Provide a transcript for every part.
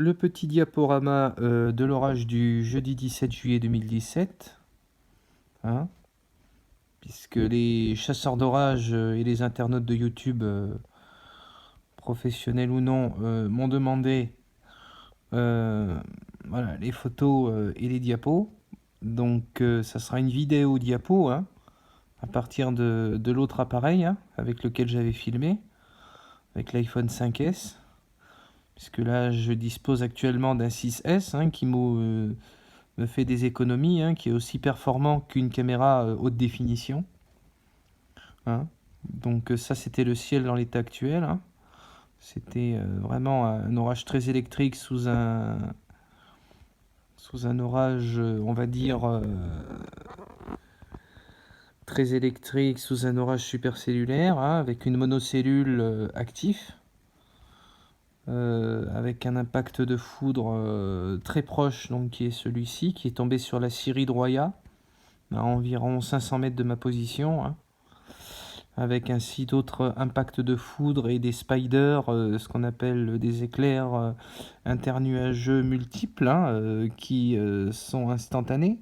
le petit diaporama de l'orage du jeudi 17 juillet 2017, hein, puisque les chasseurs d'orage et les internautes de YouTube, professionnels ou non, m'ont demandé voilà, les photos et les diapos. Donc ça sera une vidéo diapo, hein, à partir de l'autre appareil, hein, avec lequel j'avais filmé, avec l'iPhone 5S. Puisque là, je dispose actuellement d'un 6S, hein, qui me fait des économies, hein, qui est aussi performant qu'une caméra haute définition, hein. Donc ça, c'était le ciel dans l'état actuel, hein. C'était vraiment un orage très électrique sous un orage, on va dire, très électrique, sous un orage supercellulaire, hein, avec une monocellule actif. Avec un impact de foudre très proche, donc qui est celui-ci, qui est tombé sur la scierie de Roya, à environ 500 mètres de ma position, hein, avec ainsi d'autres impacts de foudre et des spiders, ce qu'on appelle des éclairs internuageux multiples, hein, qui sont instantanés,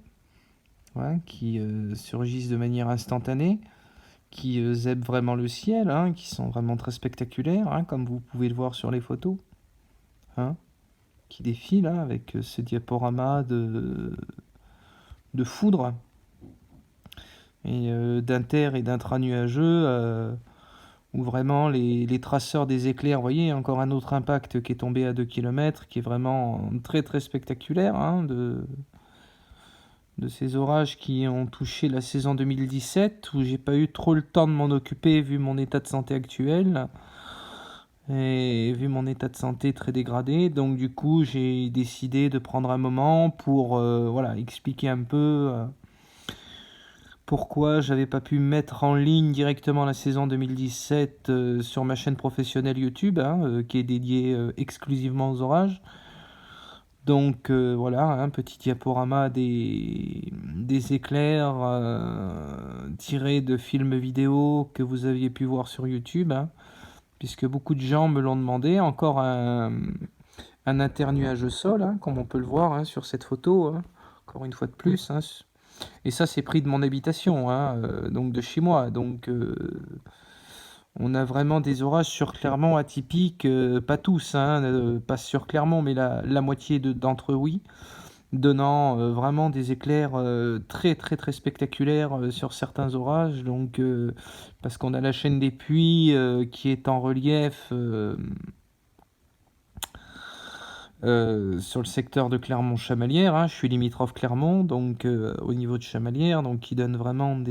ouais, qui surgissent de manière instantanée, qui zèbrent vraiment le ciel, hein, qui sont vraiment très spectaculaires, hein, comme vous pouvez le voir sur les photos, hein, qui défile, hein, avec ce diaporama de foudre et d'inter et d'intra-nuageux, où vraiment les traceurs des éclairs, vous voyez, encore un autre impact qui est tombé à 2 km, qui est vraiment très très spectaculaire, hein, de ces orages qui ont touché la saison 2017, où j'ai pas eu trop le temps de m'en occuper vu mon état de santé actuel. Et vu mon état de santé très dégradé, donc du coup j'ai décidé de prendre un moment pour voilà, expliquer un peu pourquoi j'avais pas pu mettre en ligne directement la saison 2017 sur ma chaîne professionnelle YouTube, hein, qui est dédiée exclusivement aux orages. Donc voilà, un petit diaporama des éclairs tirés de films vidéo que vous aviez pu voir sur YouTube, hein, puisque beaucoup de gens me l'ont demandé. Encore un internuage au sol, hein, comme on peut le voir, hein, sur cette photo, hein, encore une fois de plus, hein. Et ça, c'est pris de mon habitation, hein, donc de chez moi. Donc on a vraiment des orages sur Clermont atypiques, pas tous, hein, pas sur Clermont, mais la moitié d'entre eux, oui, donnant vraiment des éclairs très très très spectaculaires sur certains orages. Donc parce qu'on a la chaîne des Puys qui est en relief sur le secteur de Clermont-Chamalières, hein. Je suis limitrophe Clermont, donc au niveau de Chamalières, donc qui donne vraiment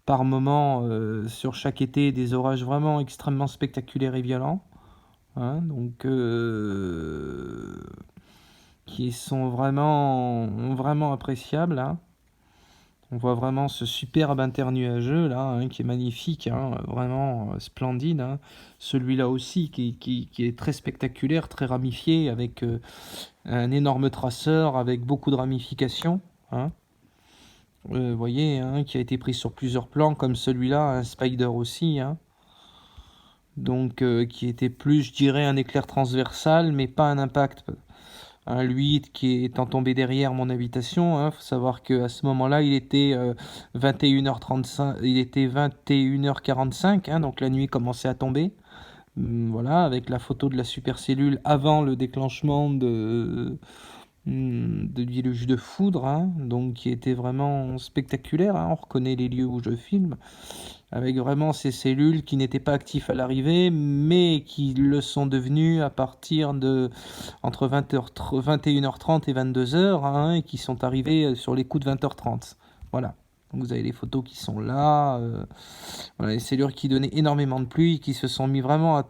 par moment sur chaque été des orages vraiment extrêmement spectaculaires et violents, hein, donc qui sont vraiment appréciables, hein. On voit vraiment ce superbe internuageux là, hein, qui est magnifique, hein, vraiment splendide, hein. Celui-là aussi qui est très spectaculaire, très ramifié, avec un énorme traceur, avec beaucoup de ramifications, hein. Vous voyez, hein, qui a été pris sur plusieurs plans, comme celui-là, un spider aussi, hein. Donc qui était plus, je dirais, un éclair transversal, mais pas un impact. Un lui qui étant tombé derrière mon habitation, hein. Faut savoir qu'à ce moment-là, il était 21h35, il était 21h45, hein, donc la nuit commençait à tomber. Voilà, avec la photo de la supercellule avant le déclenchement de déluge de foudre, hein, donc qui était vraiment spectaculaire, hein. On reconnaît les lieux où je filme, avec vraiment ces cellules qui n'étaient pas actives à l'arrivée, mais qui le sont devenues à partir de entre 21h30 et 22h, hein, et qui sont arrivées sur les coups de 20h30. Voilà. Donc vous avez les photos qui sont là, voilà, les cellules qui donnaient énormément de pluie, qui se sont mis vraiment à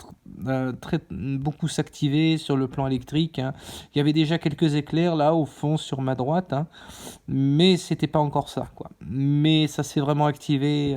beaucoup s'activer sur le plan électrique, hein. Il y avait déjà quelques éclairs là au fond sur ma droite, hein, mais c'était pas encore ça, quoi. Mais ça s'est vraiment activé